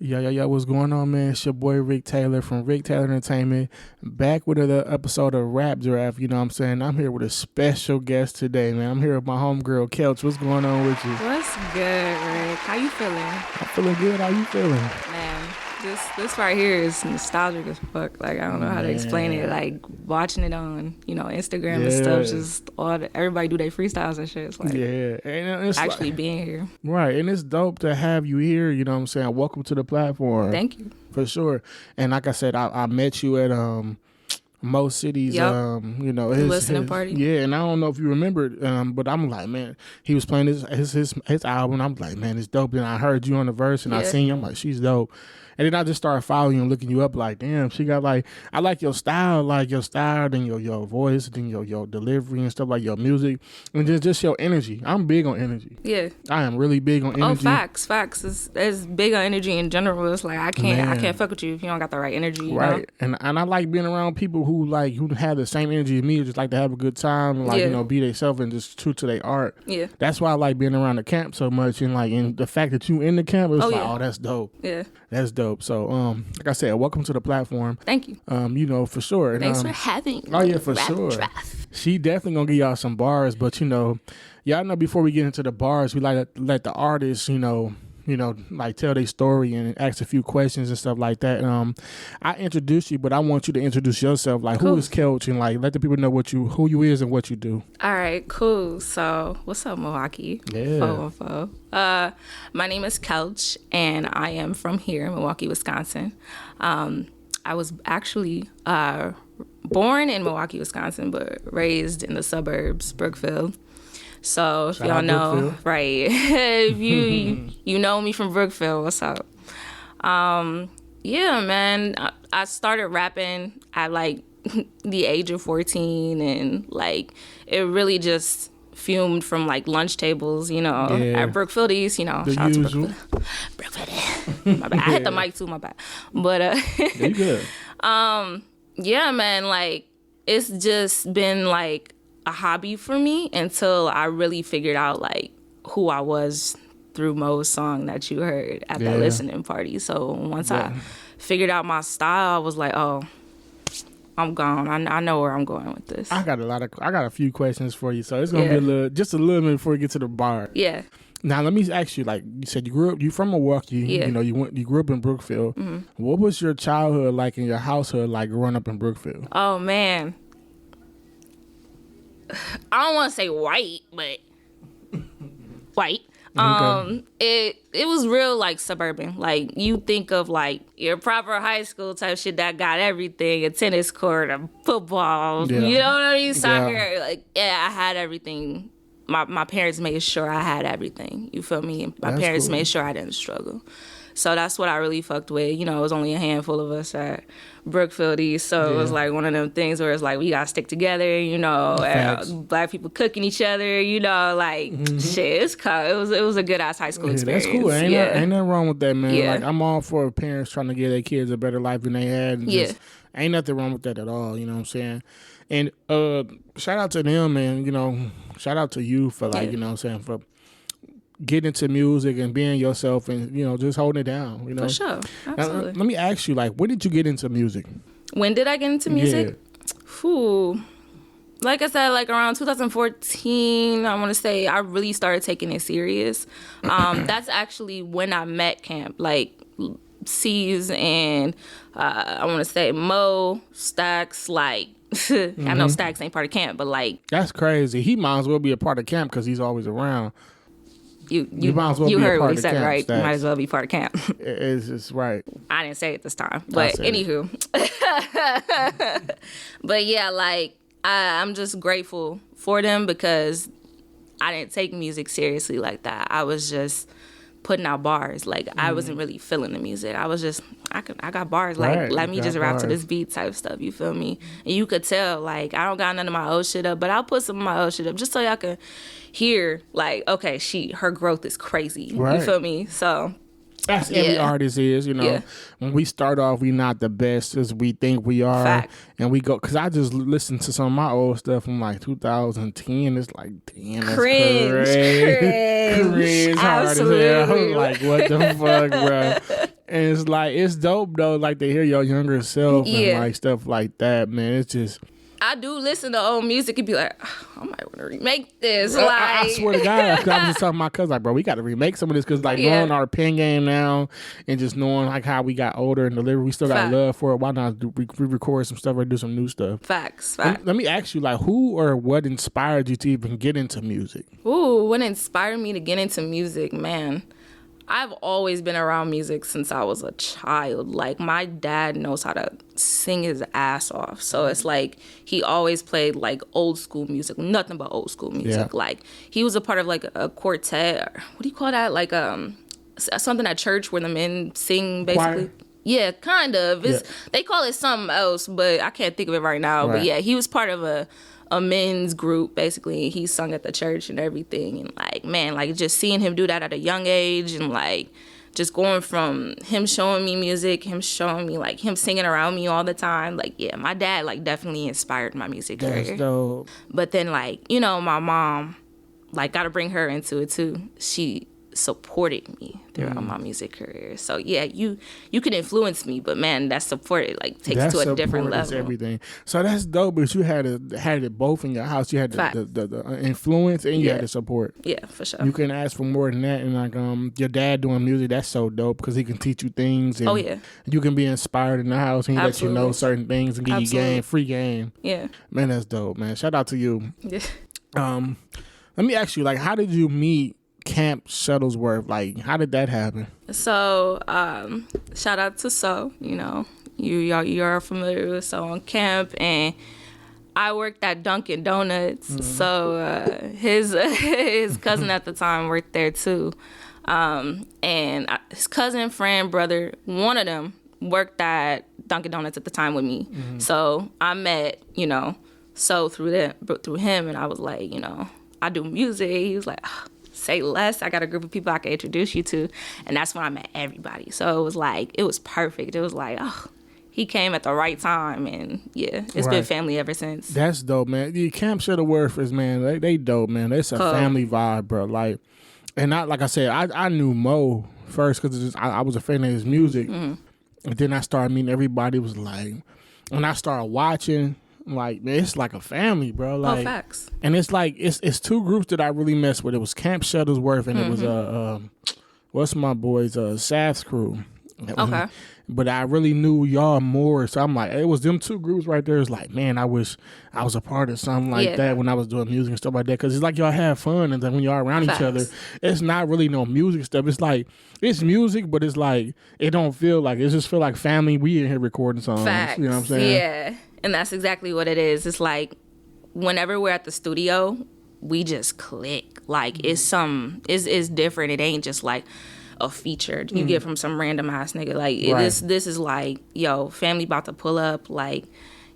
Yo, what's going on, man? It's your boy Rick Taylor from Rick Taylor Entertainment, back with another episode of Rap Draft. You know what I'm saying? I'm here with a special guest today, man. I'm here with my homegirl, Kelch. What's going on with you? What's good, Rick? How you feeling? I'm feeling good. How you feeling? Man, this right here is nostalgic as fuck. Like, I don't know how to explain it. Like, watching it on, Instagram and stuff, just everybody do their freestyles and shit. It's like, and it's actually being here. Right, and it's dope to have you here, you know what I'm saying? Welcome to the platform. Thank you. For sure. And like I said, I met you at Mo City's, his listening party. Yeah, and I don't know if you remember, but I'm like, man, he was playing his album. I'm like, man, it's dope. And I heard you on the verse, and I seen you. I'm like, she's dope. And then I just started following you and looking you up. Like, damn, she got I like your style, then your voice, then your delivery and stuff, like your music, and just your energy. I'm big on energy. Yeah, I am really big on energy. Oh, facts. It's big on energy in general. It's like I can't fuck with you if you don't got the right energy. Right, and I like being around people who have the same energy as me, just like to have a good time, be themselves and just true to their art. Yeah, that's why I like being around the camp so much, and the fact that you in the camp, it's that's dope. Yeah, that's dope. So, like I said, welcome to the platform. Thank you. For sure. Thanks for having me. Oh yeah, for sure. Draft. She definitely gonna give y'all some bars, but y'all know before we get into the bars, we like to let the artists, like tell their story and ask a few questions and stuff like that. I introduced you, but I want you to introduce yourself. Like, cool. Who is Kelch, and let the people know who you is and what you do. All right, cool. So, what's up, Milwaukee? Yeah. 414. My name is Kelch, and I am from here, Milwaukee, Wisconsin. I was actually born in Milwaukee, Wisconsin, but raised in the suburbs, Brookfield. So if y'all know, right? If you know me from Brookfield, what's up? Yeah, man. I started rapping at the age of 14, and it really just fumed from lunch tables, at Brookfield East, shout out to Brookfield. My bad. I hit the mic too, my bad. But you good. Yeah, man, it's just been a hobby for me until I really figured out who I was through Mo's song that you heard at that listening party. So once I figured out my style, I was like, oh, I'm gone. I know where I'm going with this. I got a few questions for you, so it's gonna be just a little bit before we get to the bar. Yeah. Now let me ask you, you said you from Milwaukee. Yeah. You grew up in Brookfield. Mm-hmm. What was your childhood like in your household growing up in Brookfield? Oh man. I don't want to say white, but white. Okay. It was real suburban. You think of your proper high school type shit that got everything, a tennis court, a football, you know what I mean? Soccer. I had everything. My parents made sure I had everything. You feel me? My parents made sure I didn't struggle. So that's what I really fucked with. It was only a handful of us at Brookfield East. So it was one of them things where it's we gotta stick together, black people cooking each other, shit, it's cool. It was a good ass high school experience. That's cool. Ain't nothing wrong with that, man. Yeah. I'm all for parents trying to give their kids a better life than they had. And ain't nothing wrong with that at all, you know what I'm saying? And shout out to them, and shout out to you for for getting into music and being yourself and just holding it down, For sure. Absolutely. Now, let me ask you, when did you get into music? When did I get into music? Whew. Like I said, around 2014, I want to say I really started taking it serious. That's actually when I met Camp, C's and I want to say Mo, Stacks, I know Stacks ain't part of Camp, but that's crazy. He might as well be a part of Camp because he's always around. You might as well be heard a part what he said, camp, right? Stacks. You might as well be part of Camp. It's right. I didn't say it this time, but anywho. But yeah, I'm just grateful for them because I didn't take music seriously like that. I was just putting out bars. I wasn't really feeling the music. I was just, I got bars. Let me just rap to this beat type stuff. You feel me? And you could tell, I don't got none of my old shit up, but I'll put some of my old shit up just so y'all can hear, okay, her growth is crazy. Right. You feel me? So That's every artist is, When we start off, we not the best as we think we are. Fact. And we go, because I just listened to some of my old stuff from 2010. It's damn, that's cringe. cringe hard as hell. I'm what the fuck, bro? And it's like, it's dope though, like to hear your younger self and Yeah. like stuff like that, man. It's just, I do listen to old music and be like, oh, I might want to remake this. I swear to God, 'cause I was just talking to my cousin, like, bro, we got to remake some of this, because like knowing our pen game now and just knowing like how we got older and delivered, we still got love for it. Why not re-record some stuff or do some new stuff? Facts. Let me ask you, like, who or what inspired you to even get into music? Ooh, what inspired me to get into music, man? I've always been around music since I was a child. Like, my dad knows how to sing his ass off. So it's like he always played like old school music, nothing but old school music. Yeah. Like, he was a part of like a quartet. Or, what do you call that? Like something at church where the men sing, basically. Choir? Yeah, kind of. They call it something else, but I can't think of it right now. Right. But yeah, he was part of a men's group, basically. He sung at the church and everything, and like, man, like just seeing him do that at a young age, and like just going from him showing me music, him showing me like him singing around me all the time, like, yeah, my dad like definitely inspired my music career. That's dope. But then, like, you know, my mom, like, gotta bring her into it too. She supported me throughout my music career. So yeah, you can influence me, but man, that support, it like takes to a different level. Everything. So that's dope. But you had it both in your house. You had the influence and you had the support. Yeah, for sure. You can ask for more than that. And like your dad doing music, that's so dope because he can teach you things. And you can be inspired in the house and he let you know certain things and give you free game. Yeah, man, that's dope, man. Shout out to you. Yeah. Let me ask you, like, how did you meet Camp Shuttlesworth? Like, how did that happen? So, shout out to So. You know, you're familiar with So on camp, and I worked at Dunkin' Donuts. Mm-hmm. So his cousin at the time worked there too, and his cousin, friend, brother, one of them worked at Dunkin' Donuts at the time with me. Mm-hmm. So I met, you know, So through him, and I was like, you know, I do music. He was like, oh, say less. I got a group of people I can introduce you to. And that's when I met everybody. So it was like, it was perfect. It was like, oh, he came at the right time. And yeah, it's been family ever since. That's dope, man. The Camp Shuttlesworth is, man, they dope, man. It's a family vibe, bro. Like, and like I said, I knew Mo first because I was a fan of his music. Mm-hmm. And then I started meeting everybody. It was like, when I started watching, like, man, it's like a family, bro. Like, facts. And it's like it's two groups that I really messed with. It was Camp Shuttlesworth and it was what's my boys Saf's crew. Okay. But I really knew y'all more, so I'm like, it was them two groups right there. It's like, man, I wish I was a part of something like that when I was doing music and stuff like that. Because it's like y'all have fun, and then when y'all around each other, it's not really no music stuff. It's like it's music, but it's like it don't feel like it just feel like family. We in here recording songs. Facts. You know what I'm saying? Yeah. And that's exactly what it is. It's like whenever we're at the studio, we just click. Like it's different. It ain't just like a feature you get from some random ass nigga. Like this is like, yo, family about to pull up. Like,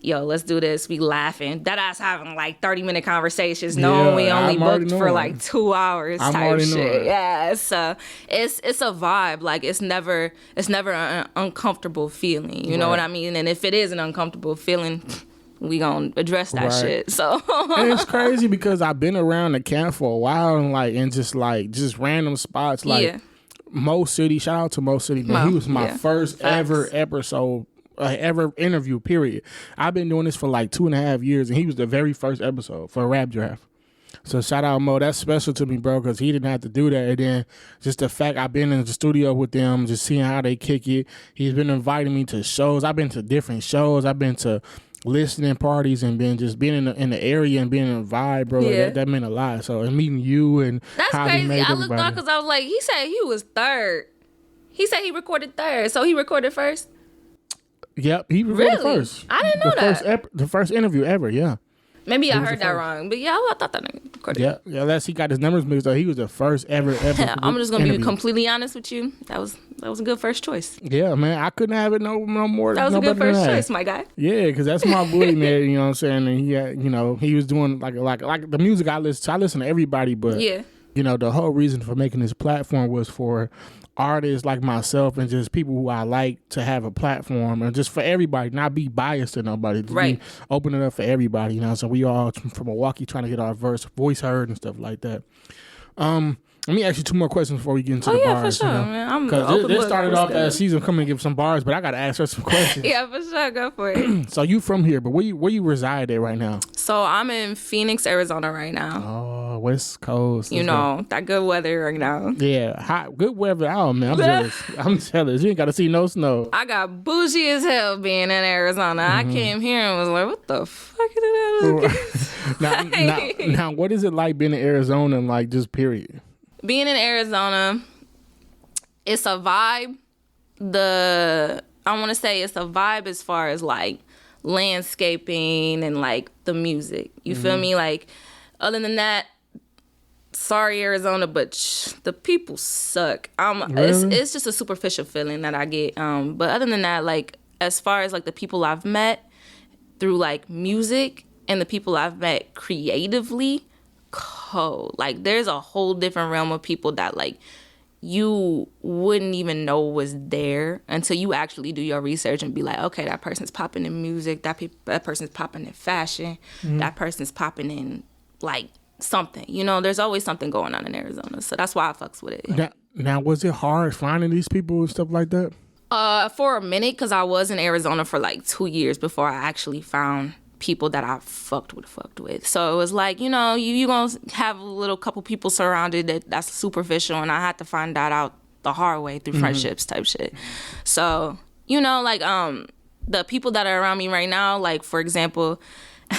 yo, let's do this. We laughing. That ass having like 30-minute conversations, knowing we only booked for like 2 hours type shit. Yeah, so it's a vibe. Like it's never an uncomfortable feeling. You know what I mean? And if it is an uncomfortable feeling, we gonna address that shit. So and it's crazy because I've been around the camp for a while and like in just random spots like Mo City. Shout out to Mo City, man. He was my first ever episode. Ever interview, period. I've been doing this for like 2.5 years, and he was the very first episode for a rap draft. So shout out Mo, that's special to me, bro, because he didn't have to do that. And then just the fact I've been in the studio with them, just seeing how they kick it. He's been inviting me to shows. I've been to different shows. I've been to listening parties and being in the area and being in a vibe, bro. Like that meant a lot. So and meeting you and that's how crazy. he made I looked up because I was like, he said he was third. He said he recorded third, so he recorded first. Yep, he recorded first. I didn't know that. The first interview ever, yeah. Maybe I heard that wrong, but yeah, I thought that nigga recorded. Yeah, he got his numbers mixed up. He was the first ever. I'm just gonna be completely honest with you. That was a good first choice. Yeah, man, I couldn't have it no more. That was a good first choice, my guy. Yeah, because that's my boy, man. You know what I'm saying? And he had, you know, he was doing like the music I listen to. I listen to everybody, but you know, the whole reason for making this platform was for artists like myself and just people who I like to have a platform and just for everybody, not be biased to nobody. Just open it up for everybody, you know. So we all from Milwaukee trying to get our voice heard and stuff like that. Let me ask you 2 more questions before we get into the bars. For sure, man. Because this started off as season coming to give some bars, but I got to ask her some questions. Yeah, for sure. Go for it. So you from here, but where you reside at right now? So I'm in Phoenix, Arizona right now. Oh, West Coast. You know, that good weather right now. Yeah, hot, good weather. Oh, man, I'm jealous. I'm jealous. You ain't got to see no snow. I got bougie as hell being in Arizona. I came here and was like, what the fuck is that? now, what is it like being in Arizona, like, just period? Being in Arizona, it's a vibe. I want to say it's a vibe as far as like landscaping and like the music. You feel me? Like, other than that, sorry Arizona, but the people suck. Really? It's just a superficial feeling that I get. But other than that, like as far as like the people I've met through like music and the people I've met creatively, cold. Like there's a whole different realm of people that like you wouldn't even know was there until you actually do your research and be like, okay, that person's popping in music, that person's popping in fashion, that person's popping in like something. You know, there's always something going on in Arizona, so that's why I fucks with it. Now was it hard finding these people and stuff like that? For a minute, because I was in Arizona for like 2 years before I actually found people that I fucked with. So it was like, you know, you gonna have a little couple people surrounded that's superficial, and I had to find that out the hard way through friendships type shit. So, you know, like the people that are around me right now, like for example,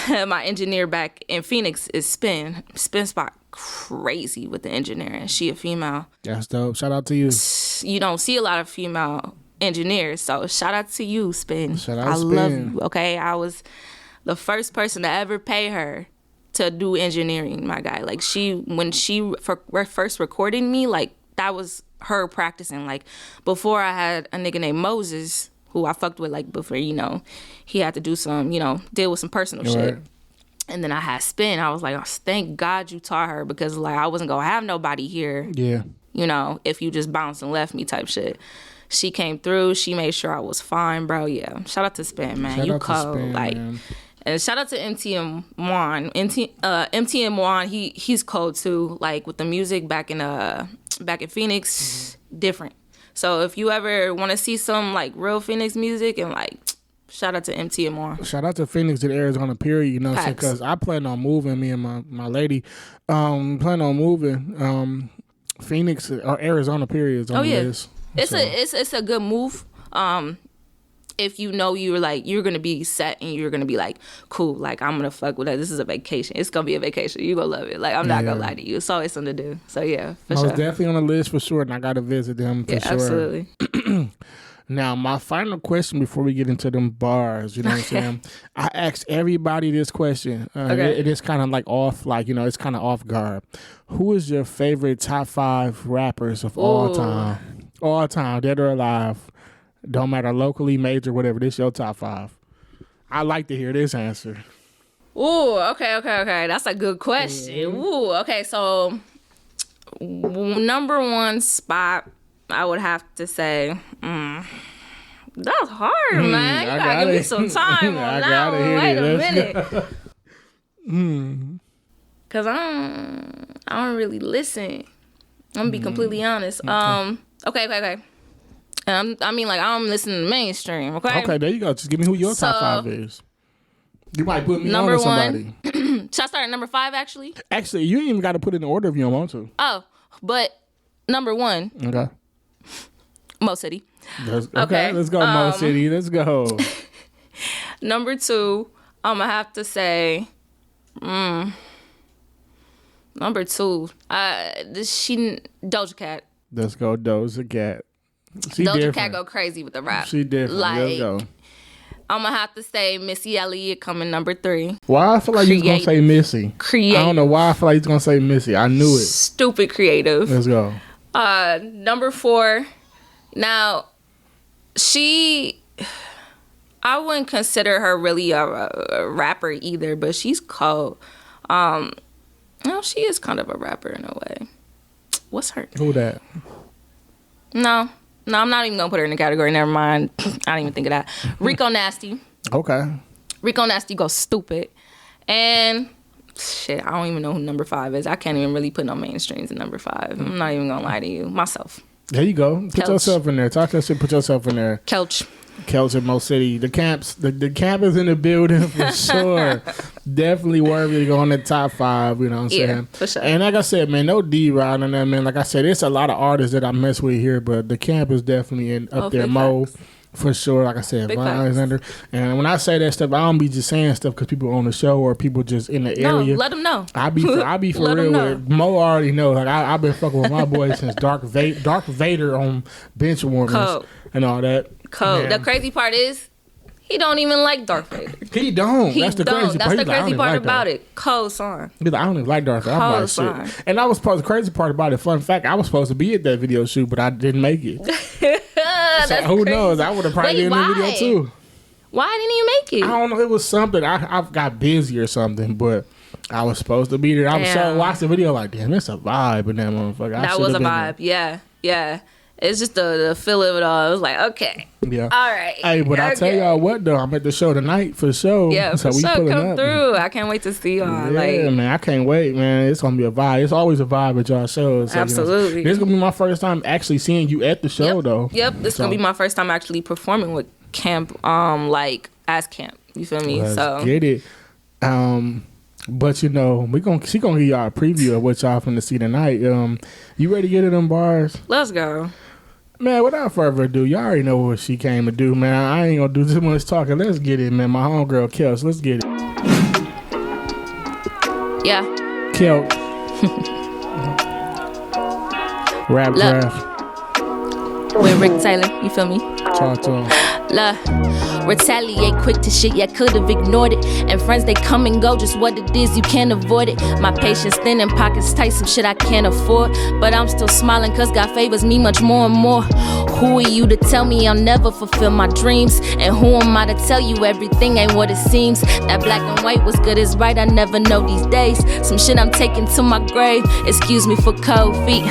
my engineer back in Phoenix is Spin Spot, crazy with the engineering. She a female. That's dope. Shout out to you. You don't see a lot of female engineers, so shout out to you, Spin. I love you. Okay, I was the first person to ever pay her to do engineering, my guy. Like when she first recorded me, like that was her practicing. Like before I had a nigga named Moses who I fucked with like before, you know, he had to do some, you know, deal with some personal shit. And then I had Spin. I was like, oh, thank God you taught her, because like I wasn't gonna have nobody here. Yeah. You know, if you just bounced and left me type shit. She came through. She made sure I was fine, bro. Yeah. Shout out to Spin, man. You cold. Like, man. And shout out to MTM Juan. MTM Juan, he's cold too. Like with the music back in Phoenix, different. So if you ever want to see some like real Phoenix music, and like, shout out to MTM Juan. Shout out to Phoenix and Arizona, period. You know, because I plan on moving. Me and my lady, plan on moving. Phoenix or Arizona, period. Is on the list. It's a good move. If you know you're gonna be set and you're gonna be like, cool, like I'm gonna fuck with that. This is a vacation. It's gonna be a vacation. You gonna love it. Like I'm not gonna lie to you. It's always something to do. So yeah, for sure. I was definitely on the list for sure, and I gotta visit them for sure. Absolutely. Now, my final question before we get into them bars, you know what I'm saying? I asked everybody this question. It is kind of like off, like, you know, it's kind of off guard. Who is your favorite top 5 rappers of all time? All time, dead or alive. Don't matter, locally, major, whatever. This your top 5. I like to hear this answer. Ooh, okay. That's a good question. Ooh, okay, so number 1 spot, I would have to say, that's hard, man. You gotta give me some time on that one. Wait a minute. Cause I don't really listen. I'm gonna be completely honest. Okay. I mean, like, I don't listen to mainstream, okay? Okay, there you go. Just give me who your top 5 is. You might put me on to somebody. Should I start at number 5, actually? Actually, you ain't even got to put it in order if you don't want to. Oh, but number 1. Okay. Mo City. Okay, let's go, Mo City. Let's go. Number 2, I'm going to have to say, number 2, Doja Cat. Let's go, Doja Cat. Doja Cat go crazy with the rap. She different. Like, let's go. I'm going to have to say Missy Elliott coming number 3. Why I feel like he's going to say Missy? Creative. I don't know why I feel like he's going to say Missy. I knew it. Stupid creative. Let's go. Number 4. Now, I wouldn't consider her really a rapper either, but she's cold. No, she is kind of a rapper in a way. What's her name? Who that? No, I'm not even going to put her in the category. Never mind. I didn't even think of that. Rico Nasty. Okay. Rico Nasty goes stupid. And Shit, I don't even know who number 5 is. I can't even really put no mainstreams in number 5. I'm not even gonna lie to you. Myself. There you go. Put Kelch. yourself in there. Talk that shit. Put yourself in there. Kelch. Kelch in Mo City. The camps. The camp is in the building for sure. Definitely worthy to go in the top 5. You know what I'm saying? For sure. And like I said, man, no D-Rod on that, man. Like I said, it's a lot of artists that I mess with here, but the camp is definitely up there. Mo. Facts. For sure, like I said, Big Von facts. Alexander. And when I say that stuff, I don't be just saying stuff because people on the show or people just in the area. No, let them know. I be for Let real 'em know. with Mo. Already know. Like I've been fucking with my boy since Dark Vader on bench warmers Cold. and all that. Code. Man. The crazy part is, he don't even like Darth Vader. He don't. He That's the don't. crazy That's part. the He's like, I don't crazy even part like about that. it. Cold son. He's like, I don't even like Darth Vader. I'm like, Cold shit. And I was supposed. The crazy part about it. Fun fact, I was supposed to be at that video shoot, but I didn't make it. So That's who crazy. knows? I would have probably Wait, been in the video why? too. Why didn't you make I it? don't know. It was something. I got busy or something, but I was supposed to be there. I was so Damn. watched the video like, damn, it's a vibe in that motherfucker. I That shoulda was a been vibe. Yeah. It's just the feel of it all. It was like, okay. there. Yeah. All right. Hey, but I tell y'all what though, I'm at the show tonight for sure. Yeah, so for we sure. pulling Come up. through. I can't wait to see y'all. Yeah, Like, man, I can't wait, man. It's gonna be a vibe. It's always a vibe at y'all shows. So, Absolutely. This is gonna be my first time actually seeing you at the show though. Yep. This is So, gonna be my first time actually performing with camp. Like as camp. You feel me? Let's So get it. But she gonna give y'all a preview of what y'all finna see tonight. You ready to get in them bars? let's go. Man, without further ado, y'all already know what she came to do, man. I ain't gonna do too much talking. Let's get it, man. My homegirl, Kelch. Let's get it. Yeah. Kelch. Rap Look. draft. With Rick Taylor. You feel me? Talk to him. Retaliate quick to shit, yeah, could've ignored it. And friends, they come and go, just what it is, you can't avoid it. My patience thin and pockets tight, some shit I can't afford. But I'm still smiling, cause God favors me much more and more. Who are you to tell me I'll never fulfill my dreams? And who am I to tell you everything ain't what it seems? That black and white was good as right, I never know these days. Some shit I'm taking to my grave, excuse me for cold feet.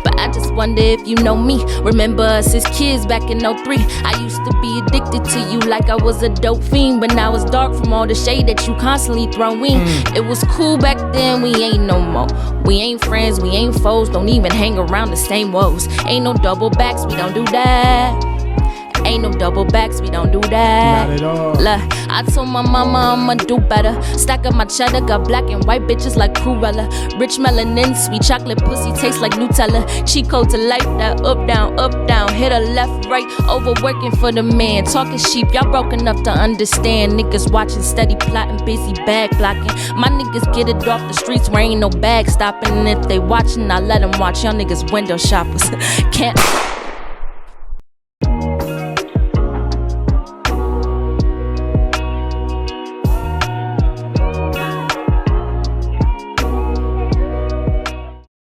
But I just wonder if you know me. Remember us as kids back in 03. I used to be addicted to you like I was a dope fiend. But now it's dark from all the shade that you constantly throwing. It was cool back then, we ain't no more. We ain't friends, we ain't foes, don't even hang around the same woes. Ain't no double backs, we don't do that. Ain't no double backs, we don't do that. Not at all. Look, I told my mama I'ma do better. Stack up my cheddar, got black and white bitches like Cruella. Rich melanin, sweet chocolate pussy tastes like Nutella. Cheat code to life, that up, down. Hit a left, right, overworking for the man. Talking sheep, y'all broke enough to understand. Niggas watching, steady plotting, busy bag blocking. My niggas get it off the streets where ain't no bag stopping. And if they watching, I let them watch. Y'all niggas window shoppers. Can't